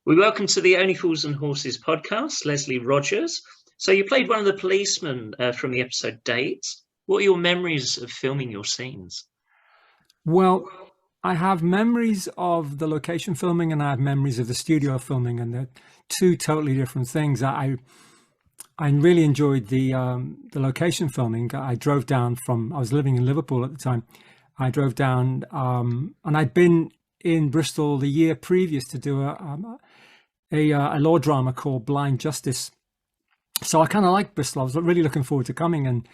We welcome to the Only Fools and Horses podcast, Leslie Rogers. So you played one of the policemen from the episode Dates. What are your memories of filming your scenes? Well, I have memories of the location filming and I have memories of the studio filming, and they're two totally different things. I really enjoyed the location filming. I drove down I was living in Liverpool at the time. I drove down and I'd been in Bristol the year previous to do a law drama called Blind Justice. So I kind of liked Bristol. I was really looking forward to coming, and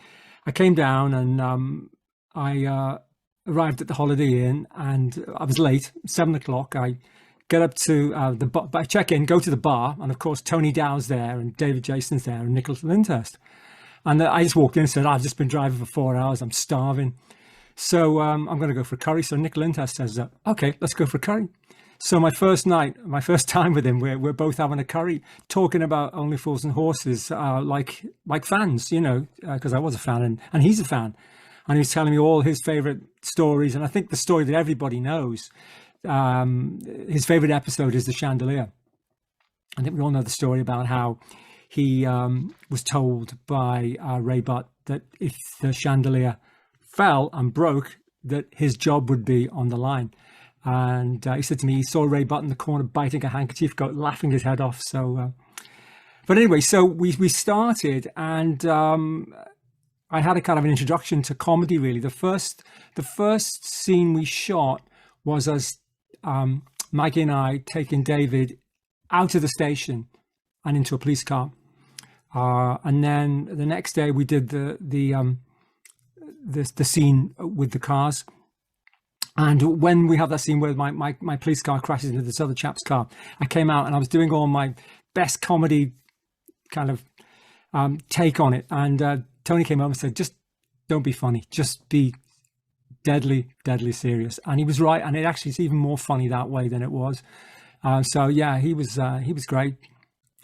I came down and I arrived at the Holiday Inn, and I was late, 7 o'clock. I get up to the bar, I check in, go to the bar, and of course Tony Dow's there, and David Jason's there, and Nicholas Lyndhurst. And I just walked in and said, I've just been driving for 4 hours, I'm starving. So I'm going to go for a curry. So Nick Lyndhurst says, okay, let's go for a curry. So my first time with him, we're both having a curry, talking about Only Fools and Horses, like fans, because I was a fan and he's a fan. And he was telling me all his favorite stories. And I think the story that everybody knows, his favorite episode is The Chandelier. I think we all know the story about how he was told by Ray Butt that if the chandelier fell and broke, that his job would be on the line. And he said to me, he saw Ray Butt in the corner biting a handkerchief, laughing his head off. So, but anyway, so we started, and I had a kind of an introduction to comedy. Really, the first scene we shot was us, Maggie and I, taking David out of the station and into a police car, and then the next day we did the scene with the cars. And when we have that scene where my police car crashes into this other chap's car, I came out and I was doing all my best comedy kind of take on it. And Tony came over and said, just don't be funny, just be deadly, deadly serious. And he was right. And it actually is even more funny that way than it was. So yeah, he was great.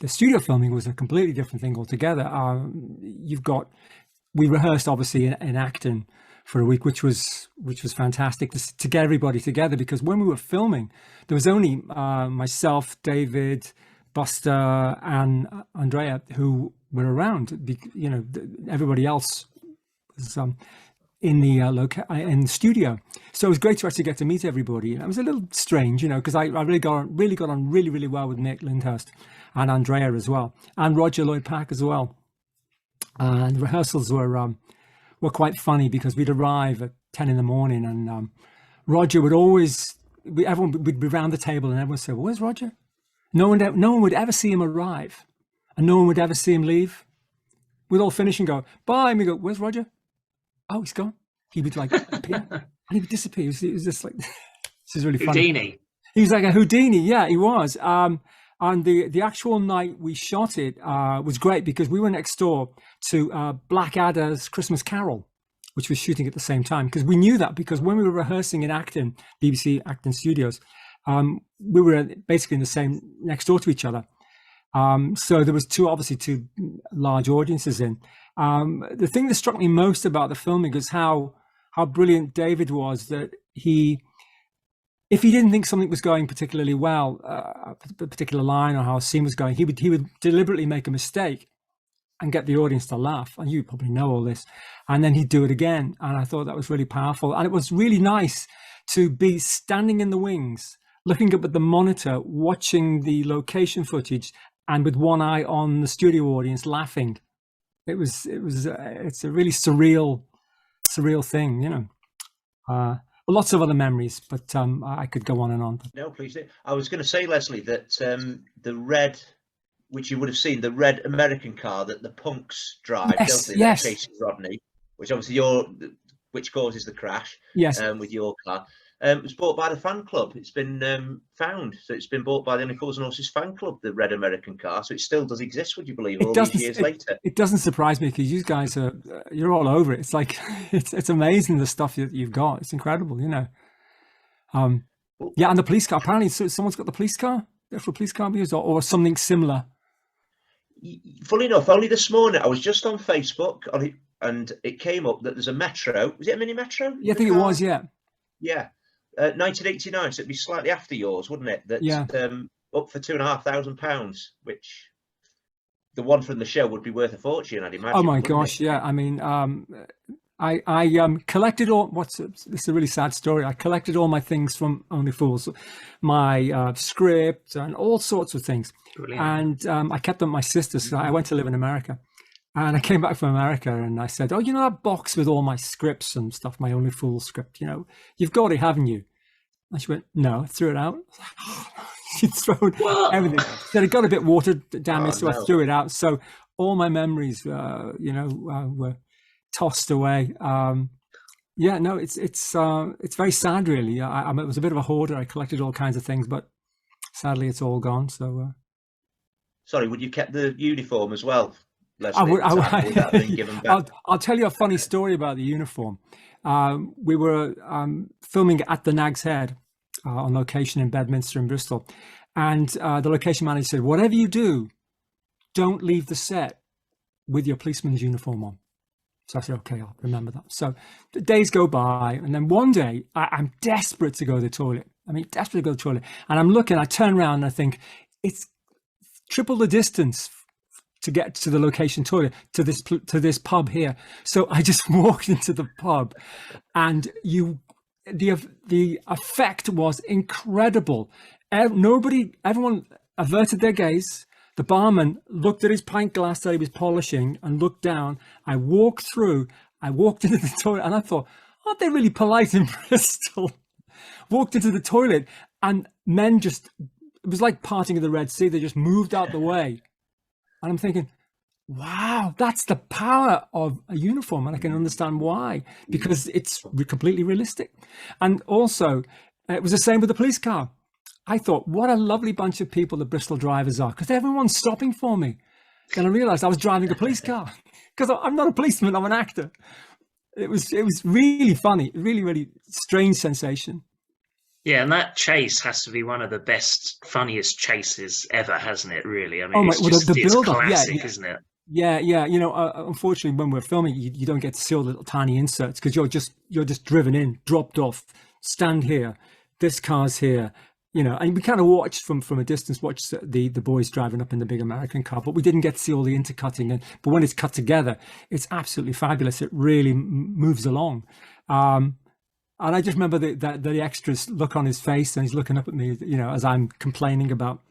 The studio filming was a completely different thing altogether. We rehearsed obviously in Acton for a week, which was fantastic to get everybody together, because when we were filming, there was only myself, David, Buster, and Andrea who were around. Everybody else was in the studio. So it was great to actually get to meet everybody. And it was a little strange, because I really got on really well with Nick Lyndhurst and Andrea as well, and Roger Lloyd Pack as well. And the rehearsals were quite funny, because we'd arrive at 10 in the morning, and Roger would everyone would be around the table, and everyone would say, well, where's Roger? No one would ever see him arrive, and no one would ever see him leave. We'd all finish and go, bye, and we go, where's Roger? Oh, he's gone. He would appear, and he would disappear. It was just like, this is really funny. Houdini. He was like a Houdini, yeah, he was. And the actual night we shot it was great, because we were next door to Blackadder's Christmas Carol, which was shooting at the same time. Because we knew that, because when we were rehearsing in Acton, BBC Acton Studios, we were basically in the same, next door to each other. So there was two large audiences in. The thing that struck me most about the filming is how brilliant David was, that if he didn't think something was going particularly well, a particular line or how a scene was going, he would deliberately make a mistake and get the audience to laugh. And you probably know all this. And then he'd do it again. And I thought that was really powerful. And it was really nice to be standing in the wings, looking up at the monitor, watching the location footage, and with one eye on the studio audience laughing. It's a really surreal thing, Lots of other memories, but I could go on and on. No, please do. I was going to say, Leslie, that the red, which you would have seen, the red American car that the punks drive, yes, don't they? Yes. That chases Rodney, which obviously which causes the crash. Yes. With your car. It was bought by the fan club. It's been found. So it's been bought by the Only Fools and Horses fan club, the red American car. So it still does exist, would you believe, all these years later? It doesn't surprise me, because you guys you're all over it. It's like, it's amazing the stuff that you've got. It's incredible, Yeah, and the police car, apparently someone's got the police car, for police car views or something similar. Funnily enough, only this morning, I was just on Facebook and it came up that there's a Metro. Was it a mini Metro? Yeah, I think it was, yeah. Yeah. 1989, so it'd be slightly after yours, wouldn't it? up for £2,500, which the one from the show would be worth a fortune, I'd imagine. Oh my gosh, yeah. I mean, I collected all. This is a really sad story. I collected all my things from Only Fools, my script and all sorts of things. Brilliant. And I kept them at my sister's. So I went to live in America, and I came back from America, and I said, "Oh, you know that box with all my scripts and stuff, my Only Fools script. You know, you've got it, haven't you?" And she went, "No," I threw it out. She'd thrown everything. Then it got a bit water damaged, so I threw it out. So all my memories, were tossed away. Yeah, no, it's very sad, really. I was a bit of a hoarder. I collected all kinds of things, but sadly, it's all gone. So, sorry, would you kept the uniform as well, Leslie? Would that have been given back? I'll tell you a funny story about the uniform. We were filming at the Nag's Head on location in Bedminster in Bristol, and the location manager said, "Whatever you do, don't leave the set with your policeman's uniform on." So I said, "Okay, I'll remember that." So the days go by, and then one day I'm desperate to go to the toilet. I mean, desperate to go to the toilet, and I'm looking. I turn around and I think it's triple the distance to get to the location toilet to this pub here. So I just walked into the pub, and the effect was incredible. Everyone averted their gaze. The barman looked at his pint glass that he was polishing and looked down. I walked into the toilet, and I thought, aren't they really polite in Bristol? Walked into the toilet, and men it was like parting of the Red Sea. They just moved out the way. And I'm thinking, wow, that's the power of a uniform. And I can understand why, because it's completely realistic. And also, it was the same with the police car. I thought, what a lovely bunch of people the Bristol drivers are, because everyone's stopping for me. Then I realized I was driving a police car, because I'm not a policeman, I'm an actor. It was really funny, really, really strange sensation. Yeah, and that chase has to be one of the best, funniest chases ever, hasn't it, really? I mean, it's classic, isn't it? Yeah. You know, unfortunately, when we're filming, you don't get to see all the little tiny inserts, because you're just driven in, dropped off, stand here, this car's here. You know, and we kind of watched from a distance, watched the boys driving up in the big American car, but we didn't get to see all the intercutting. But when it's cut together, it's absolutely fabulous. It really moves along. And I just remember the extras look on his face, and he's looking up at me, you know, as I'm complaining about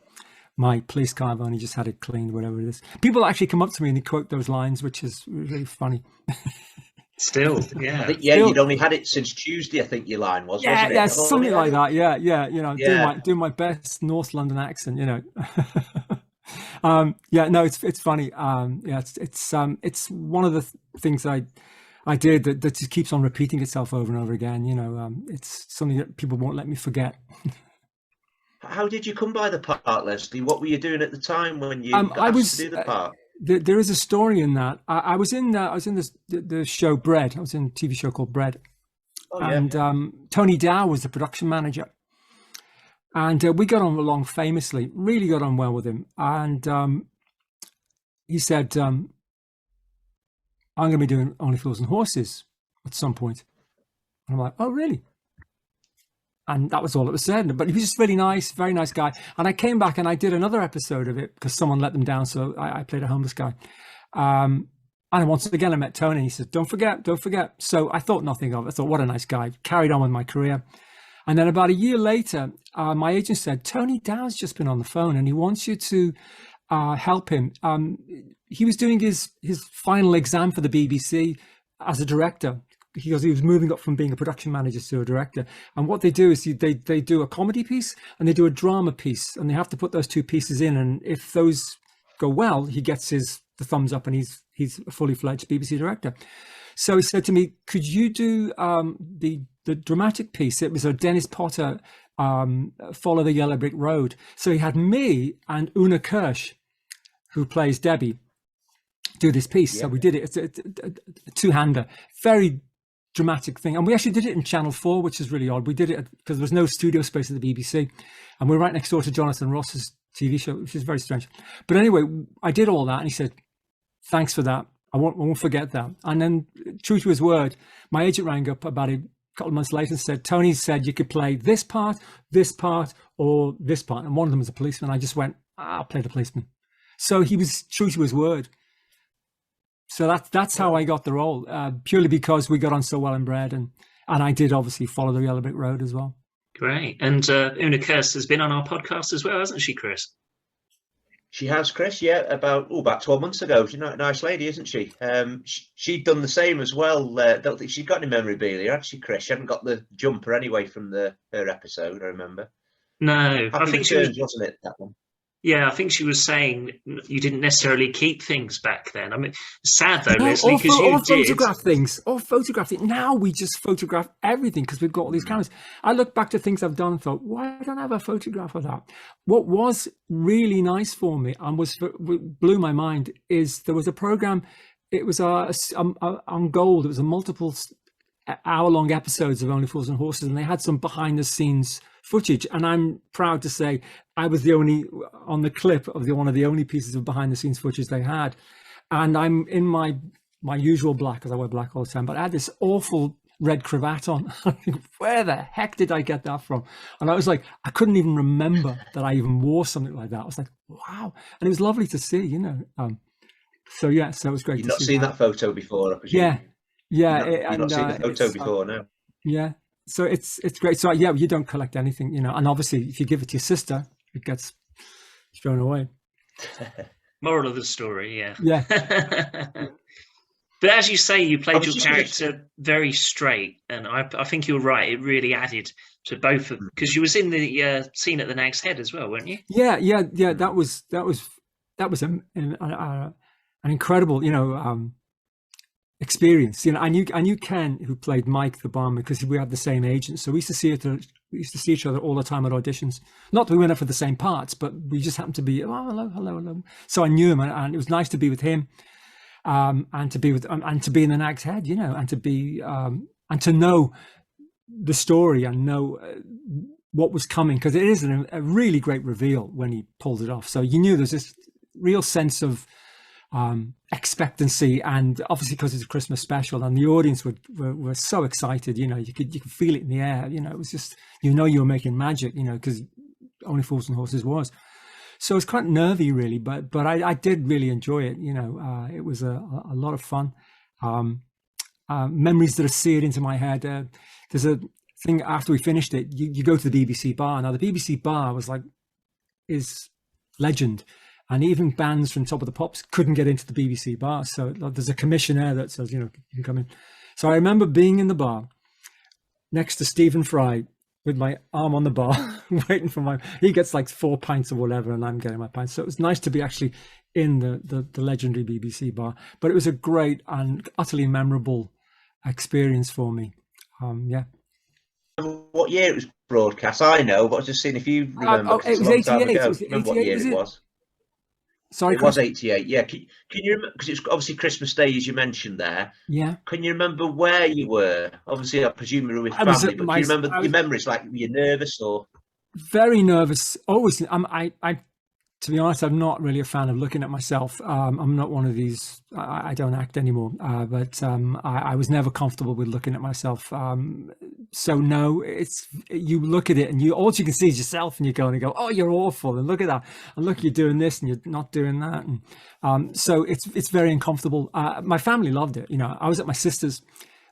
my police car. I've only just had it cleaned, whatever it is. People actually come up to me and they quote those lines, which is really funny. Still, yeah. I think, you'd only had it since Tuesday, I think your line was, wasn't it? Yeah, something like that. Yeah. You know, doing my best North London accent, you know. No, it's funny. It's one of the things I did that just keeps on repeating itself over and over again. You know, it's something that people won't let me forget. How did you come by the part, Leslie? What were you doing at the time when you got asked to do the part? There is a story in that. I was in the show Bread. I was in a TV show called Bread, and Tony Dow was the production manager, and we got on along famously. Really got on well with him, and he said, "I'm going to be doing Only Fools and Horses at some point." And I'm like, "Oh, really?" And that was all it was said. But he was just really nice, very nice guy. And I came back and I did another episode of it because someone let them down. So I played a homeless guy. And once again, I met Tony, and he said, don't forget. So I thought nothing of it. I thought, what a nice guy. Carried on with my career. And then about a year later, my agent said, Tony Dow's just been on the phone and he wants you to help him. He was doing his final exam for the BBC as a director. He was moving up from being a production manager to a director. And what they do is they do a comedy piece and they do a drama piece, and they have to put those two pieces in. And if those go well, he gets the thumbs up, and he's a fully fledged BBC director. So he said to me, could you do the dramatic piece? It was a Dennis Potter, Follow the Yellow Brick Road. So he had me and Una Kirsch, who plays Debbie, do this piece. Yeah. So we did it. It's a two-hander, very dramatic thing. And we actually did it in Channel 4, which is really odd. We did it because there was no studio space at the BBC. And we're right next door to Jonathan Ross's TV show, which is very strange. But anyway, I did all that. And he said, thanks for that. I won't forget that. And then, true to his word, my agent rang up about a couple of months later and said, Tony said you could play this part, or this part. And one of them was a policeman. I just went, I'll play the policeman. So he was true to his word. So that's how I got the role, purely because we got on so well inbred. And I did obviously follow the Yellow Brick Road as well. Great. And Una Kirst has been on our podcast as well, hasn't she, Chris? She has, Chris. Yeah, about 12 months ago. She's a nice lady, isn't she? She'd done the same as well. Don't think she'd got any memorabilia, had she, Chris? She hadn't got the jumper anyway from her episode, I remember. No, I think she was, wasn't it, that one? Yeah, I think she was saying you didn't necessarily keep things back then. I mean, sad though, No, Leslie, because you did. Photograph things. Now we just photograph everything because we've got all these cameras. I look back to things I've done and thought, why don't I have a photograph of that? What was really nice for me and blew my mind is there was a program. It was on Gold. It was a multiple hour-long episodes of Only Fools and Horses, and they had some behind-the-scenes footage. And I'm proud to say I was the only on the clip of one of the only pieces of behind-the-scenes footage they had. And I'm in my usual black, because I wear black all the time, but I had this awful red cravat on. I think, where the heck did I get that from? And I was like, I couldn't even remember that I even wore something like that. I was like, wow. And it was lovely to see, you know. So it was great. You've not seen that photo before, I presume. Yeah. You've not seen the photo before, no. Yeah. So it's great. So yeah, you don't collect anything, you know. And obviously, if you give it to your sister, it gets thrown away. Moral of the story, yeah. Yeah. But as you say, you played your character very straight, and I think you're right. It really added to both of them, because you was in the scene at the Nag's Head as well, weren't you? Yeah. That was an incredible, you know, experience. You know, I knew Ken, who played Mike the barman, because we had the same agent, so we used to see each other all the time at auditions. Not that we went up for the same parts, but we just happened to be hello. So I knew him, and it was nice to be with him. And to be in the Nag's Head, you know, and to be and to know the story and know what was coming, because it is a really great reveal when he pulled it off. So you knew there's this real sense of expectancy, and obviously because it's a Christmas special, and the audience were so excited. You know, you could feel it in the air. You know, it was just, you know, you were making magic. You know, because Only Fools and Horses was. So it's quite nervy, really, but I did really enjoy it. You know, it was a lot of fun. Memories that are seared into my head. There's a thing after we finished it. You go to the BBC bar. Now the BBC bar is legend, and even bands from Top of the Pops couldn't get into the BBC bar. So there's a commissioner that says, you know, you can come in. So I remember being in the bar next to Stephen Fry, with my arm on the bar, waiting for he gets like 4 pints or whatever, and I'm getting my pints. So it was nice to be actually in the legendary BBC bar. But it was a great and utterly memorable experience for me. Yeah. What year it was broadcast? I know, but I was just seeing if you remember. It was 88. Remember what year it was? Sorry, it was 88. Yeah, can you remember? Because it's obviously Christmas Day, as you mentioned there. Yeah. Can you remember where you were? Obviously, I presume you were with family, but do you remember your memories? Like, were you nervous or? Very nervous. Always. To be honest, I'm not really a fan of looking at myself. I'm not one of these. I don't act anymore. But I was never comfortable with looking at myself. So no, you look at it and all you can see is yourself, and you go, oh, you're awful, and look at that, and look, you're doing this and you're not doing that, and so it's very uncomfortable. My family loved it. You know, I was at my sister's.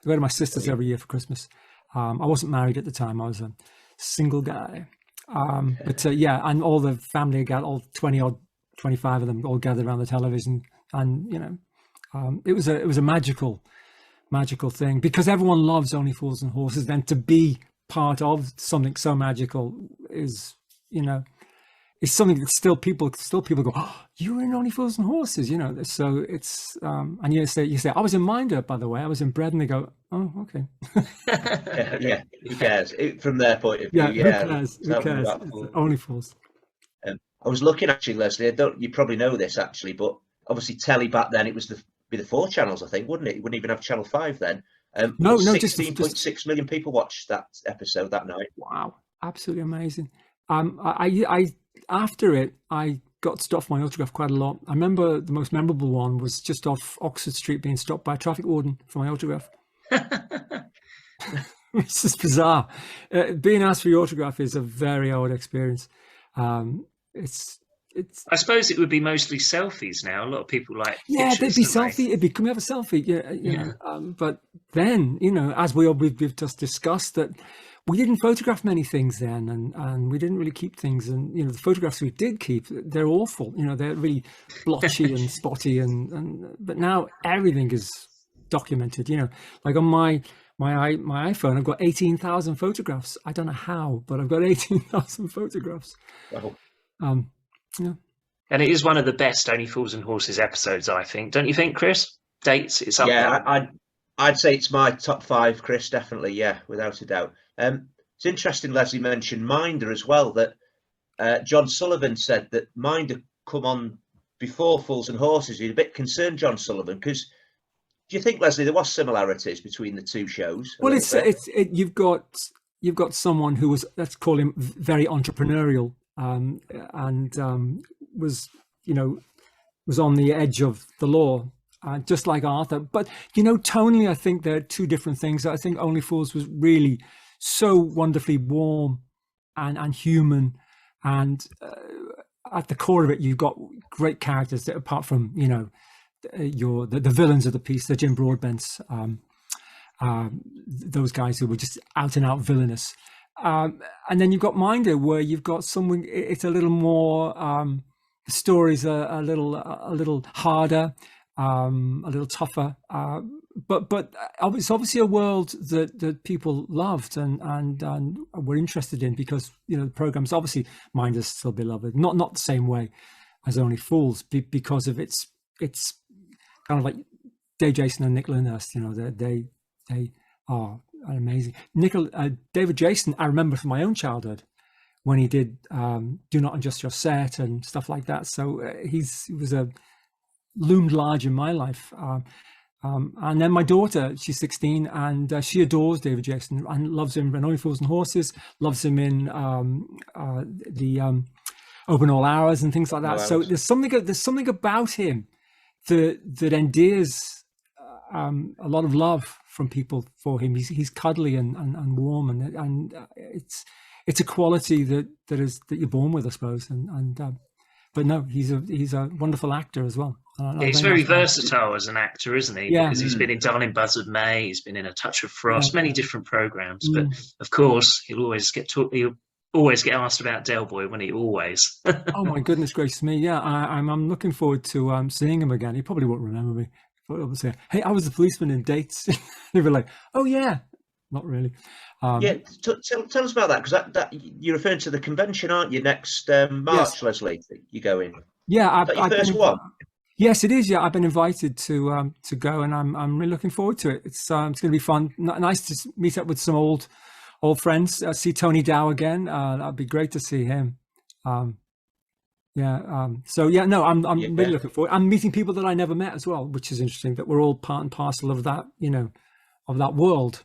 I go to my sister's every year for Christmas. I wasn't married at the time. I was a single guy. But yeah, and all the family got all 25 of them all gathered around the television, and you know, it was a magical thing, because everyone loves Only Fools and Horses. Then to be part of something so magical is, you know, is something that still people go, oh, you were in Only Fools and Horses, you know. So it's and you say I was in Minder, by the way, I was in Bread, and they go, oh, okay. yeah, who cares? From their point of view, yeah. Who cares? Only Fools. I was looking, actually, Leslie. You probably know this, actually, but obviously telly back then, it was the 4 channels, I think, wouldn't it? It wouldn't even have Channel 5 then. No, 16.6 million people watched that episode that night. Wow, absolutely amazing. I after it, I got stopped for my autograph quite a lot. I remember the most memorable one was just off Oxford Street, being stopped by a traffic warden for my autograph. It's just bizarre. Being asked for your autograph is a very odd experience. It's I suppose it would be mostly selfies now. A lot of people like yeah, pictures, they'd be don't selfie. It'd be, can we have a selfie? Yeah, Yeah. But then, as we've just discussst, that we didn't photograph many things then, and we didn't really keep things. And the photographs we did keep, they're awful. They're really blotchy and spotty, but now everything is documented. Like on my iPhone, I've got 18,000 photographs. I don't know how, but I've got 18,000 photographs. Wow. Yeah. And it is one of the best Only Fools and Horses episodes, I think. Don't you think, Chris? Dates, it's up there. I'd say it's my top 5, Chris, definitely, yeah, without a doubt. It's interesting Leslie mentioned Minder as well, that John Sullivan said that Minder come on before Fools and Horses. He's a bit concerned, John Sullivan, because do you think, Leslie, there was similarities between the two shows? Well, you've got someone who was, let's call him, very entrepreneurial, and was on the edge of the law, just like Arthur. But tonally, I think they're two different things. I think Only Fools was really so wonderfully warm and human, and at the core of it, you've got great characters that, apart from the villains of the piece, the Jim Broadbents, those guys who were just out and out villainous. And then you've got Minder, where you've got someone. It's a little more. The stories are a little harder, a little tougher. But it's obviously a world that people loved and were interested in, because the programs, obviously Minder's still beloved, not the same way as Only Fools, because of its kind of like Dave Jason and Nick Lyndhurst. They are amazing. David Jason, I remember from my own childhood when he did Do Not Adjust Your Set and stuff like that. So he was loomed large in my life. And then my daughter, she's 16, and she adores David Jason and loves him in Only Fools and Horses, loves him in the Open All Hours and things like that. So there's something about him that endears a lot of love from people for him. He's cuddly and warm, and it's a quality that you're born with, I suppose. But no, he's a wonderful actor as well. He's very versatile as an actor, isn't he? Yeah. Because he's been in Darling Buzzard May, he's been in A Touch of Frost, many different programs. But of course, he'll always get asked about Del Boy, when he always. Oh my goodness gracious me! Yeah, I'm looking forward to seeing him again. He probably won't remember me. He'll say, "Hey, I was the policeman in Dates." He'll be like, "Oh yeah." Not really. Tell us about that, because that you're referring to the convention, aren't you? Next March, yes. Leslie, you go in. Yeah, your first one? Yes, it is. Yeah, I've been invited to go, and I'm really looking forward to it. It's going to be fun. Nice to meet up with some old friends. See Tony Dow again. That'd be great to see him. I'm really looking forward. I'm meeting people that I never met as well, which is interesting. That we're all part and parcel of that, of that world.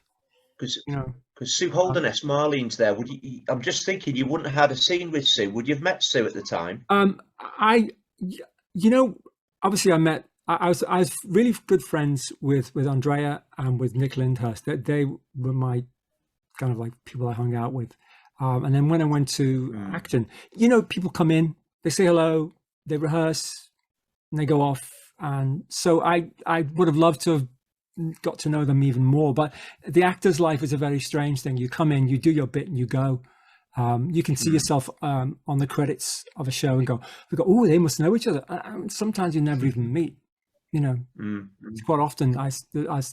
Because Sue Holderness, Marlene's there. I'm just thinking, you wouldn't have had a scene with Sue. Would you have met Sue at the time? Obviously I was really good friends with Andrea and with Nick Lyndhurst. They were my kind of like people I hung out with. And then when I went to Acton, people come in, they say hello, they rehearse, and they go off. And so I would have loved to have got to know them even more. But the actor's life is a very strange thing. You come in, you do your bit, and you go. You can see yourself on the credits of a show and go, oh, they must know each other. Sometimes you never even meet. Quite often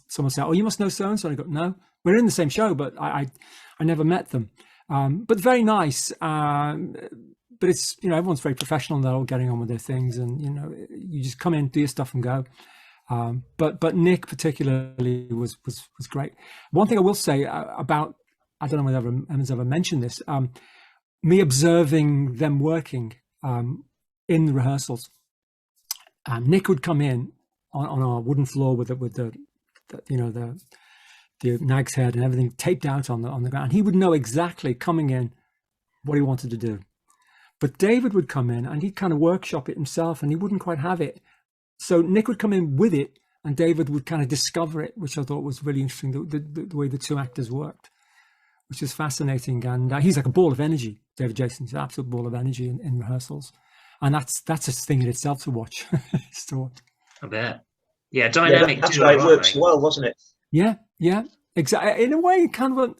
someone say, oh, you must know so and so. I go, no, we're in the same show, but I never met them. But very nice. But it's everyone's very professional. They're all getting on with their things, and you just come in, do your stuff, and go. But Nick particularly was great. One thing I will say about, I don't know whether Emma's ever mentioned this, me observing them working in the rehearsals. Nick would come in on our wooden floor with the nag's head and everything taped out on the ground. He would know exactly coming in what he wanted to do. But David would come in and he'd kind of workshop it himself, and he wouldn't quite have it. So Nick would come in with it, and David would kind of discover it, which I thought was really interesting, the way the two actors worked. which is fascinating. And he's like a ball of energy. David Jason's an absolute ball of energy in rehearsals, and that's a thing in itself to watch. I bet. Yeah, dynamic. That's why it worked so well, wasn't it? Yeah, exactly. In a way, kind of.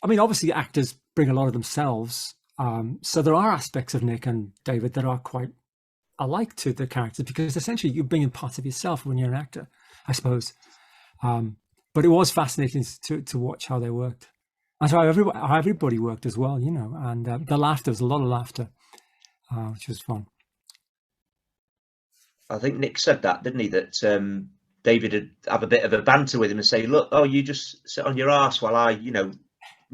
I mean, obviously, actors bring a lot of themselves, so there are aspects of Nick and David that are quite alike to the characters, because essentially you bring in parts of yourself when you're an actor, I suppose. But it was fascinating to watch how they worked, and how everybody worked as well, and the laughter, there was a lot of laughter, which was fun. I think Nick said that, didn't he, that David would have a bit of a banter with him and say, look, you just sit on your arse while I,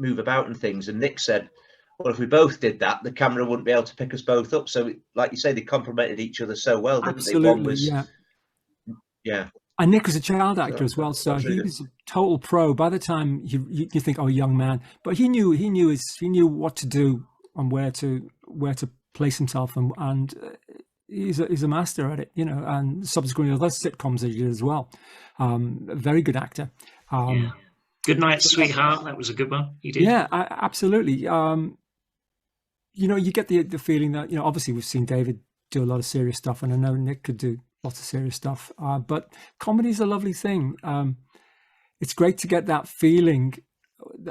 move about and things. And Nick said, well, if we both did that, the camera wouldn't be able to pick us both up. So, like you say, they complemented each other so well, didn't Absolutely, they? One was, yeah. And Nick was a child actor as well, so he was a total pro. By the time you think, young man, but he knew what to do and where to place himself, and he's a master at it, and subsequently other sitcoms he did as well. A very good actor. Good Night, Sweetheart. That was a good one. He did. Yeah, absolutely. You get the feeling that, obviously we've seen David do a lot of serious stuff, and I know Nick could do lots of serious stuff. But comedy is a lovely thing. It's great to get that feeling.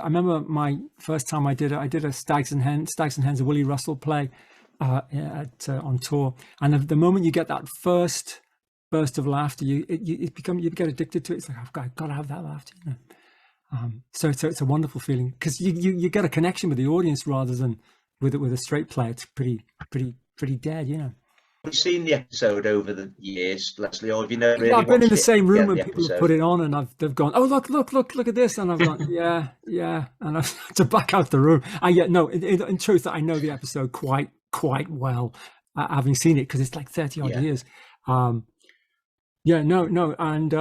I remember my first time I did a Stags and Hens, a Willie Russell play on tour, and the moment you get that first burst of laughter, you get addicted to it. It's like, I've got to have that laughter. So it's a wonderful feeling, because you get a connection with the audience rather than with a straight play. It's pretty dead, Have you seen the episode over the years, Leslie, or have you never really I've been in the same room when the people episode? Put it on, and they've gone, oh, look at this, and I've gone, yeah, and I've had to back out the room. And yet, no, in truth, I know the episode quite well, having seen it, because it's like 30 odd years. And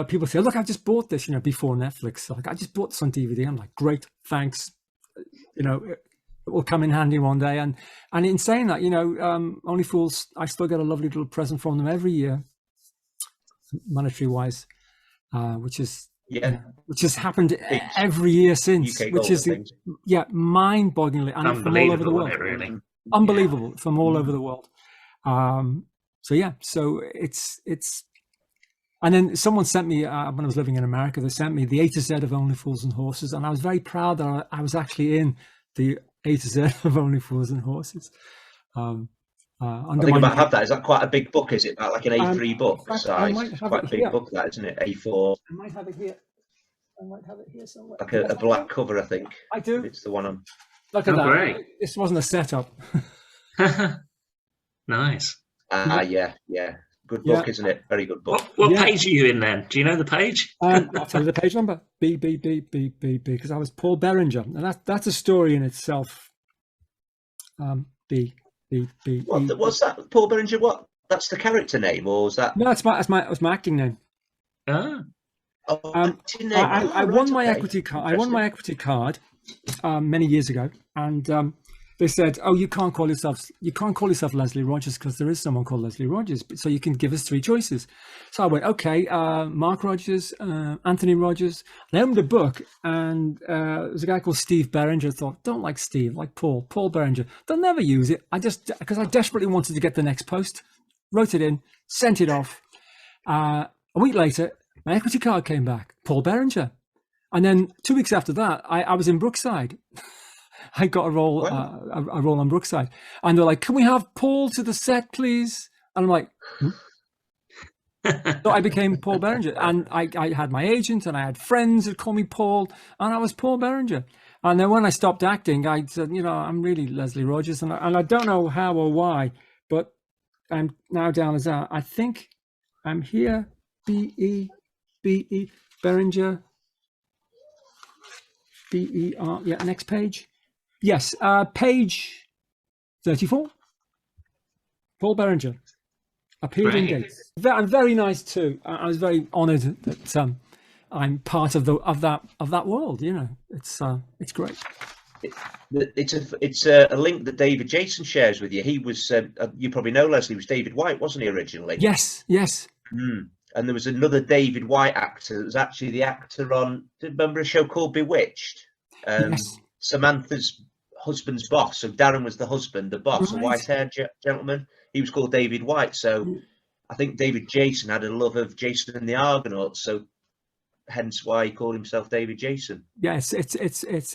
people say, look, I just bought this, before Netflix. So, like, I just bought this on DVD. I'm like, great, thanks. It will come in handy one day. And in saying that, Only Fools, I still get a lovely little present from them every year, monetary wise, which has happened every year since, UK which is mind-bogglingly, and from all over the world. Really. Unbelievable, from all over the world. So it's. And then someone sent me, when I was living in America, they sent me the A to Z of Only Fools and Horses, and I was very proud that I was actually in the A to Z of Only Fools and Horses. I think I might have that. Is that quite a big book? Is it like an A3 book size? It's quite a big book, that, isn't it? A4. I might have it here. Somewhere. Like a black cover, I think. I do. It's the one on. Look at that. Great. This wasn't a setup. Nice. Yeah. Good book, isn't it? Very good book. What page are you in then? Do you know the page? I'll tell you the page number. B, because I was Paul Berenger. And that's a story in itself. B. What's that? Paul Berenger, what? That's the character name, or was that? No, that's my acting name. Ah. Acting name. I won my equity card. I won my equity card many years ago, and they said, "Oh, you can't call yourself Leslie Rogers, because there is someone called Leslie Rogers. So you can give us 3 choices." So I went, "Okay, Mark Rogers, Anthony Rogers." And I opened the book, and there's a guy called Steve Berenger. I thought, don't like Steve, like Paul Berenger. They'll never use it. Because I desperately wanted to get the next post, wrote it in, sent it off. A week later, my equity card came back, Paul Berenger, and then 2 weeks after that, I was in Brookside. I got a role on Brookside, and they're like, "Can we have Paul to the set, please?" And I'm like, So I became Paul Berenger, and I had my agent, and I had friends that called me Paul, and I was Paul Berenger. And then when I stopped acting, I said, I'm really Leslie Rogers, and I don't know how or why, but I'm now down as that. I think I'm here, B-E, Berenger, B-E-R, next page. Yes, page 34. Paul Berenger appeared in dates. And very nice too. I was very honoured that I'm part of that world. It's great. It's a link that David Jason shares with you. He was, you probably know Leslie, was David White, wasn't he, originally? Yes. And there was another David White actor that was actually the actor on. Do you remember a show called Bewitched? Samantha's husband's boss. So Darren was the husband, the boss, a Right. white-haired gentleman. He was called David White. So I think David Jason had a love of Jason and the Argonauts. So hence why he called himself David Jason. Yes, it's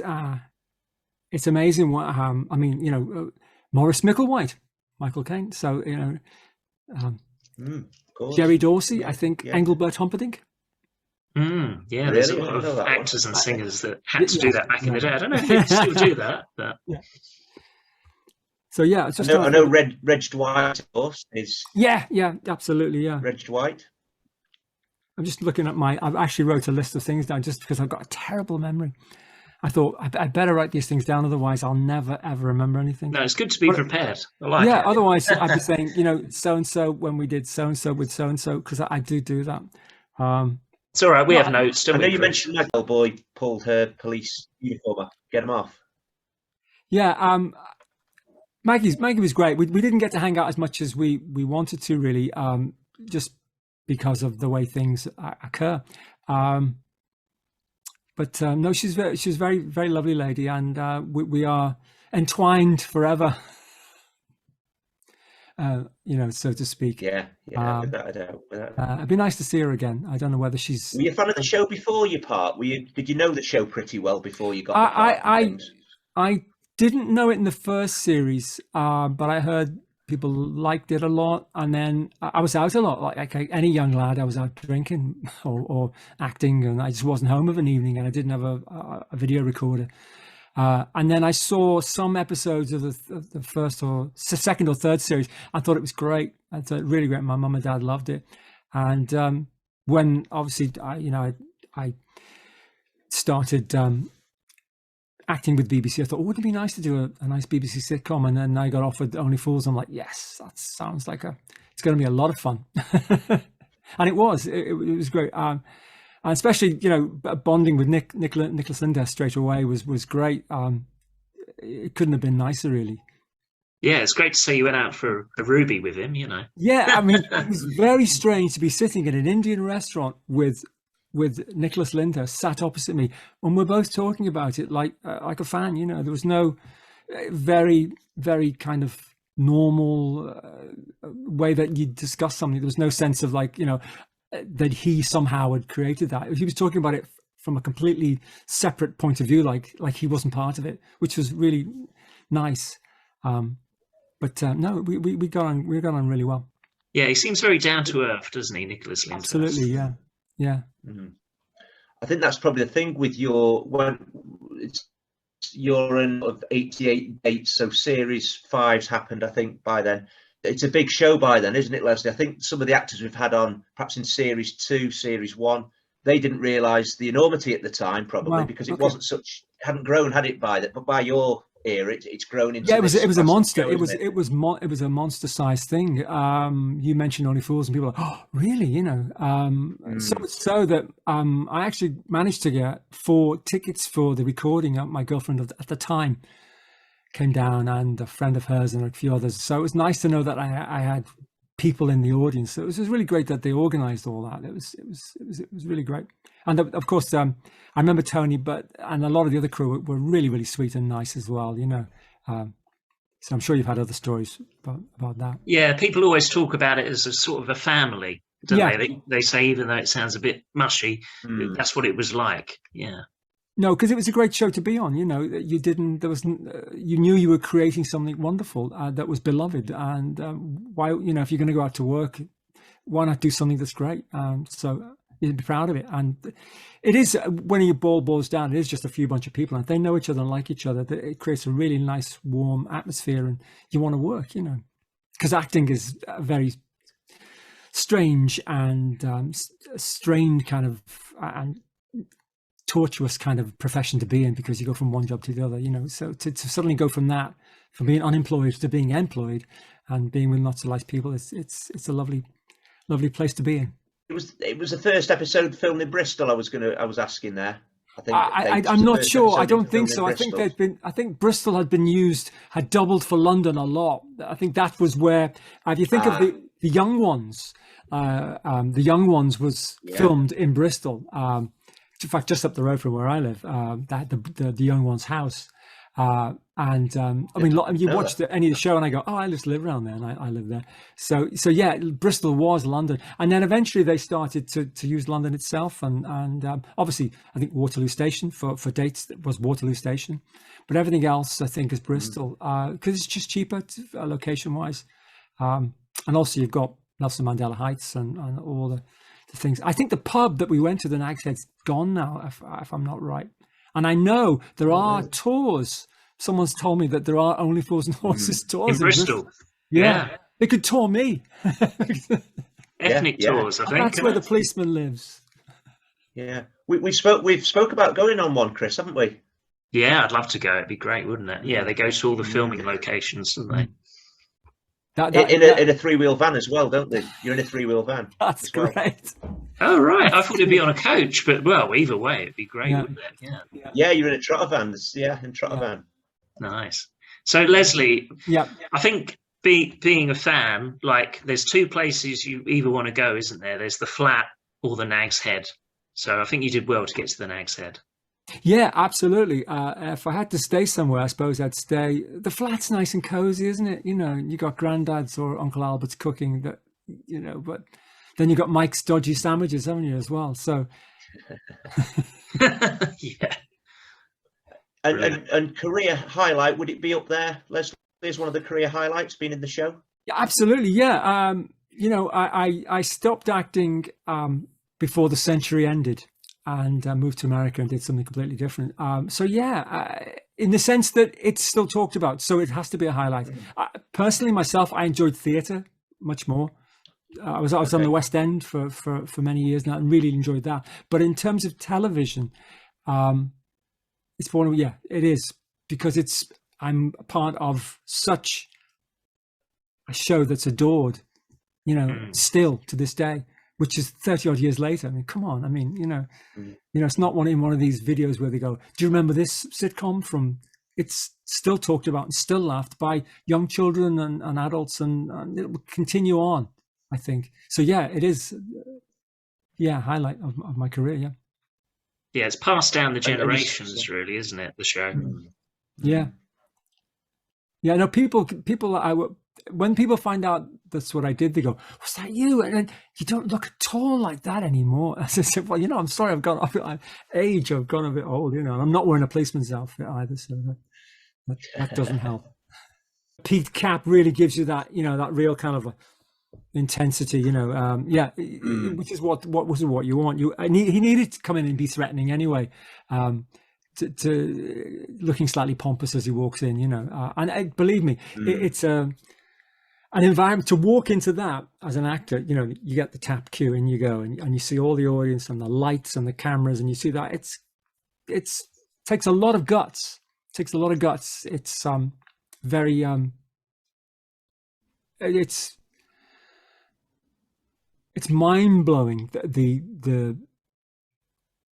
amazing what I mean, you know, Maurice Micklewhite, Michael Caine. So, you know, Of course. Jerry Dorsey, Yeah, I think yeah. Engelbert Humperdinck. Yeah, there's a Really? I lot didn't know of that one. actors and singers that had to Yeah, do that back in the day. yeah. I don't know if they still do that, but So yeah, it's just I know Reg Dwight, of course, is yeah, absolutely, yeah. Reg Dwight. I'm just looking at I've actually wrote a list of things down just because I've got a terrible memory. I thought I better write these things down, otherwise I'll never ever remember anything. no, it's good to be prepared. I like Yeah, it. otherwise I'd be saying, you know, so and so when we did so and so with so and so, because I do that. It's all right. We have notes. I Don't know we, you Chris? mentioned Michael Boy pulled her police uniform off. Get him off. Yeah, Maggie was great. We didn't get to hang out as much as we wanted to, really, just because of the way things occur. But no, she's very, very lovely lady, and we are entwined forever, you know, so to speak. Yeah, without a doubt. It'd be nice to see her again. I don't know whether she's. Were you a fan of the show before your part? Did you know the show pretty well before you got the part? I didn't know it in the first series, but I heard people liked it a lot, and then I was out a lot, like any young lad. I was out drinking or acting, and I just wasn't home of an evening, and I didn't have a video recorder. And then I saw some episodes of the first or second or third series. I thought it was great. I thought it really great. My mum and dad loved it, and when obviously I started acting with BBC, I thought, wouldn't it be nice to do a nice BBC sitcom? And then I got offered Only Fools. I'm like, yes, that sounds like it's going to be a lot of fun. And it was. It was great. And especially, you know, bonding with Nicholas Lyndhurst straight away was great. It couldn't have been nicer, really. Yeah, it's great to see you went out for a Ruby with him, you know. Yeah, I mean, it was very strange to be sitting in an Indian restaurant with Nicholas Lyndhurst sat opposite me, and we're both talking about it like a fan. You know, there was no very, very kind of normal way that you discuss something. There was no sense of like, you know, that he somehow had created that. He was talking about it from a completely separate point of view, like he wasn't part of it, which was really nice. But no, we got on really well. Yeah, he seems very down to earth, doesn't he, Nicholas Lyndhurst? Absolutely, yeah. Mm-hmm. I think that's probably the thing with you're in of 88 dates, so series 5's happened, I think, by then. It's a big show by then, isn't it, Leslie? I think some of the actors we've had on, perhaps in series 2, series 1, they didn't realise the enormity at the time, probably, because it wasn't hadn't grown, had it by that? But by your era, it's grown into. Yeah, it was a monster. Show, it was a monster-sized thing. You mentioned Only Fools, and people are like, oh, really? You know, so that I actually managed to get 4 tickets for the recording. My girlfriend at the time came down, and a friend of hers, and a few others. So it was nice to know that I had people in the audience. So it was really great that they organised all that. It was really great. And of course, I remember Tony, and a lot of the other crew were really, really sweet and nice as well, you know. So I'm sure you've had other stories about that. Yeah, people always talk about it as a sort of a family, don't they? They say, even though it sounds a bit mushy, that's what it was like. Yeah. No, because it was a great show to be on. You know, you knew you were creating something wonderful that was beloved. And why, you know, if you're going to go out to work, why not do something that's great? So you'd be proud of it. And it is, when your ball boils down, it is just a bunch of people, and they know each other and like each other. It creates a really nice, warm atmosphere, and you want to work, you know, because acting is a very strange and strained kind of and tortuous kind of profession to be in, because you go from one job to the other, you know. So to suddenly go from being unemployed to being employed and being with lots of nice people, it's a lovely place to be in. It was the first episode filmed in Bristol. I was asking there. I think I'm not sure. I don't think so. I think Bristol had doubled for London a lot. I think that was where, if you think of the Young Ones, the Young Ones was filmed in Bristol. in fact, just up the road from where I live, that the young one's house. I mean, you watch any of the show and I go, oh, I just live around there, and I live there. So yeah, Bristol was London, and then eventually they started to use London itself, and obviously I think Waterloo Station for dates was Waterloo Station, but everything else I think is Bristol, because it's just cheaper location wise, and also you've got Nelson Mandela Heights and all the things. I think the pub that we went to, the Nag's Head's gone now, if I'm not right. And I know there are tours. Someone's told me that there are Only Fools and Horses tours in Bristol. Yeah. They could tour me. Ethnic tours, I think. That's where the policeman lives. Yeah. We've spoke about going on one, Chris, haven't we? Yeah, I'd love to go. It'd be great, wouldn't it? Yeah, they go to all the filming locations, don't they? In a three-wheel van as well, don't they? You're in a three-wheel van. That's great. Oh, right. I thought it'd be on a coach, but well, either way, it'd be great, wouldn't it? Yeah, you're in a trotter van. Yeah, in trotter van. Nice. So, Leslie, I think being a fan, like, there's two places you either want to go, isn't there? There's the Flat or the Nag's Head. So I think you did well to get to the Nag's Head. Yeah, absolutely. If I had to stay somewhere, I suppose I'd stay. The Flat's nice and cozy, isn't it? You know, you got Grandad's or Uncle Albert's cooking, that, you know, but then you got Mike's dodgy sandwiches, haven't you, as well? So, yeah. And career highlight, would it be up there, Leslie? Is one of the career highlights being in the show? Yeah, absolutely. Yeah. You know, I stopped acting before the century ended, and moved to America and did something completely different. So yeah, in the sense that it's still talked about, so it has to be a highlight. Personally, myself, I enjoyed theatre much more. I was on the West End for many years now, and really enjoyed that. But in terms of television, it's one. Yeah, it is, because I'm a part of such a show that's adored, you know, still to this day, which is 30 odd years later. I mean, come on. I mean, you know, it's not one of these videos where they go, do you remember this sitcom from? It's still talked about and still laughed by young children and adults, and it will continue on, I think. So yeah, it is. Yeah, highlight of my career. Yeah. Yeah, it's passed down the generations, really, isn't it? The show. Yeah. Yeah. No, people. When people find out that's what I did, they go, "Was that you?" And then, you don't look at all like that anymore. As I said, well, you know, I'm sorry, I've gone a bit age. I've gone a bit old, you know. And I'm not wearing a policeman's outfit either, so that doesn't help. Peaked cap really gives you that, you know, that real kind of intensity, you know. Which is what you want. He needed to come in and be threatening anyway. To looking slightly pompous as he walks in, you know. And believe me, it's an environment to walk into that as an actor. You know, you get the tap cue and you go and you see all the audience and the lights and the cameras, and you see that it's takes a lot of guts. It's very it's mind-blowing. The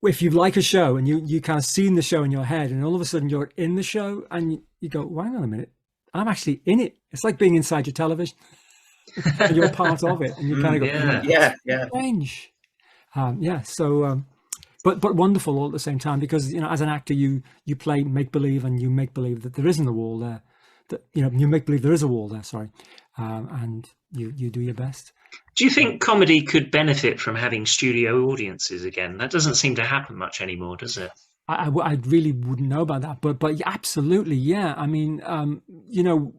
if you like a show and you kind of seen the show in your head, and all of a sudden you're in the show and you go, well, hang on a minute, I'm actually in it. It's like being inside your television. And you're part of it, and you kind of go, yeah. Strange. So but wonderful all at the same time, because, you know, as an actor, you play make believe, and you make believe that there isn't a wall there. That, you know, you make believe there is a wall there. Sorry, and you do your best. Do you think comedy could benefit from having studio audiences again? That doesn't seem to happen much anymore, does it? I really wouldn't know about that, but absolutely, yeah. I mean, you know,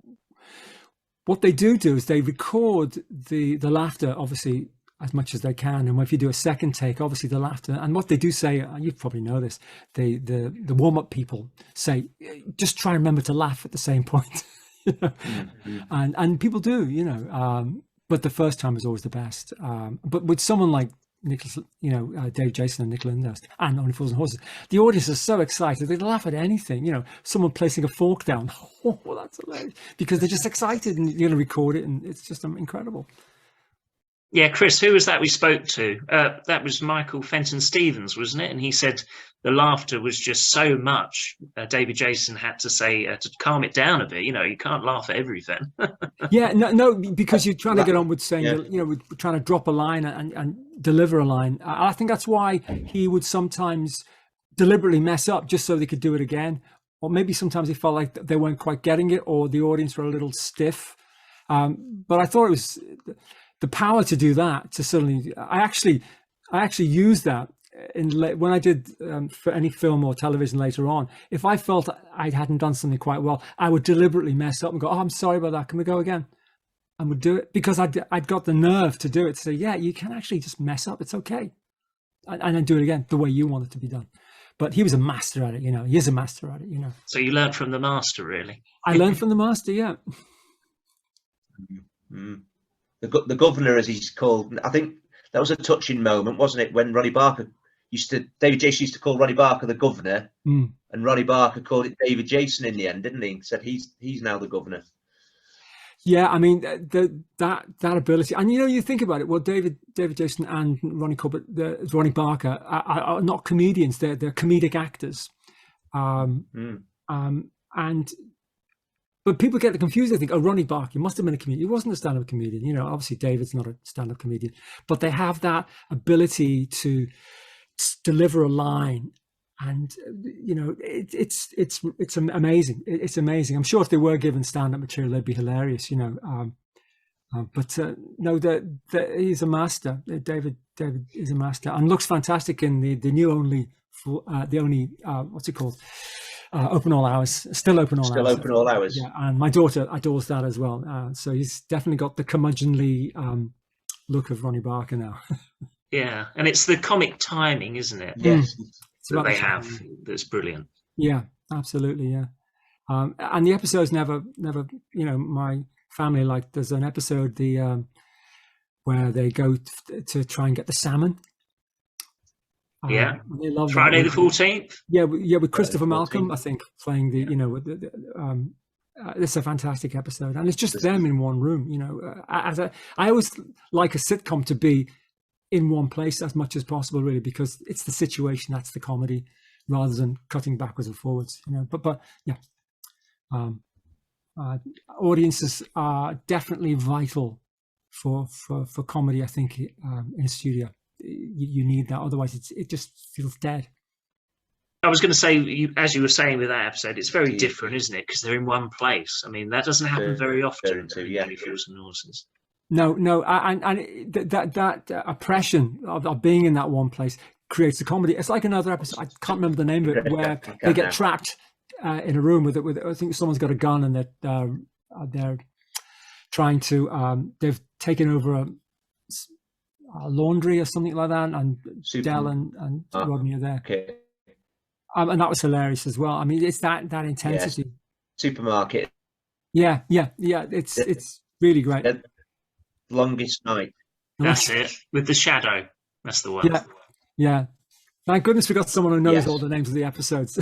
what they do is they record the laughter, obviously, as much as they can, and if you do a second take, obviously the laughter. And what they do say, you probably know this, the warm-up people say, just try and remember to laugh at the same point. You know? And people do, you know. But the first time is always the best. But with someone like Nicholas, you know, Dave Jason and Nick Lyndhurst, and Only Fools and Horses, the audience is so excited they laugh at anything. You know, someone placing a fork down, oh, that's hilarious, because they're just excited, and you're going to record it, and it's just incredible. Yeah, Chris, who was that we spoke to? That was Michael Fenton Stevens, wasn't it? And he said the laughter was just so much. David Jason had to say to calm it down a bit. You know, you can't laugh at everything. Yeah, no, because you're trying to get on with saying, you know, we're trying to drop a line and deliver a line. I think that's why he would sometimes deliberately mess up just so they could do it again. Or maybe sometimes he felt like they weren't quite getting it, or the audience were a little stiff. But I thought it was the power to do that. To suddenly, I actually used that when I did for any film or television later on. If I felt I hadn't done something quite well, I would deliberately mess up and go, "Oh, I'm sorry about that. Can we go again?" And would do it because I'd got the nerve to do it. To say, "Yeah, you can actually just mess up. It's okay," and then do it again the way you want it to be done. But he was a master at it, you know. He is a master at it, you know. So you learned from the master, really. I learned from the master, yeah. Mm-hmm. The governor, as he's called, I think that was a touching moment, wasn't it? When David Jason used to call Ronnie Barker the governor, and Ronnie Barker called it David Jason in the end, didn't he? He said he's now the governor. Yeah, I mean that ability, and you know, you think about it. Well, David Jason and Ronnie Barker are not comedians; they're comedic actors, but people get confused. They think, "Oh, Ronnie Barker must have been a comedian." He wasn't a stand-up comedian. You know, obviously David's not a stand-up comedian, but they have that ability to deliver a line. And you know, it's amazing. It's amazing. I'm sure if they were given stand-up material, they'd be hilarious. You know, but no, he's a master. David is a master, and looks fantastic in the new only what's it called? Open all hours. Still open all hours. Yeah, and my daughter adores that as well. So he's definitely got the curmudgeonly look of Ronnie Barker now. Yeah, and it's the comic timing, isn't it? Yes. That they have that's brilliant. Yeah, absolutely. Yeah, and the episodes never, you know, my family, like, there's an episode where they go to try and get the salmon. Yeah, they love Friday the 14th. Yeah, with Christopher Malcolm, I think, playing the, you know, it's a fantastic episode, and it's just them in one room. You know, I always like a sitcom to be in one place as much as possible, really, because it's the situation that's the comedy, rather than cutting backwards and forwards. You know, but yeah, audiences are definitely vital for comedy. I think in a studio, you need that. Otherwise, it just feels dead. I was going to say, as you were saying with that episode, it's very different, isn't it? Because they're in one place. I mean, that doesn't happen very often. Only Fools and Horses. No, and that oppression of being in that one place creates a comedy. It's like another episode, I can't remember the name of it, where they get trapped in a room with I think someone's got a gun, and they're trying to they've taken over a laundry or something like that, and Del and Rodney are there. Okay. And that was hilarious as well. I mean, it's that intensity. Yes. Supermarket. Yeah. It's really great. Longest Night. That's it. With the shadow. That's the one. Yeah. Thank goodness we got someone who knows all the names of the episodes.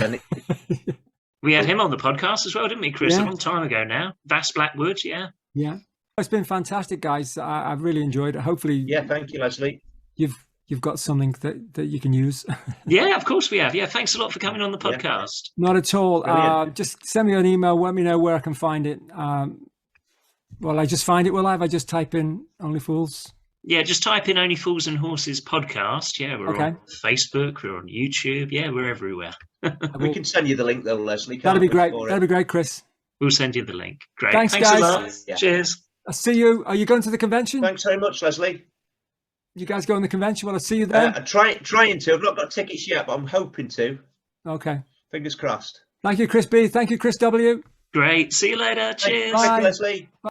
We had him on the podcast as well, didn't we, Chris? A long time ago now. Vass Blackwood, yeah. It's been fantastic, guys. I've really enjoyed it. Hopefully. Yeah, thank you, Leslie. You've got something that you can use. Yeah, of course we have. Yeah, thanks a lot for coming on the podcast. Not at all. Just send me an email. Let me know where I can find it. Well, I just find it. Will I? If I just type in Only Fools? Yeah, just type in Only Fools and Horses podcast. Yeah, we're on Facebook. We're on YouTube. Yeah, we're everywhere. We can send you the link, though, Leslie. That'd be great. That'd be great, Chris. We'll send you the link. Great. Thanks guys. A lot. Yeah. Cheers. I'll see you. Are you going to the convention? Thanks very much, Leslie. You guys go on the convention? Well, I'll see you there. I'm trying to. I've not got tickets yet, but I'm hoping to. Okay. Fingers crossed. Thank you, Chris B. Thank you, Chris W. Great. See you later. Cheers. Thank you, Leslie. Bye.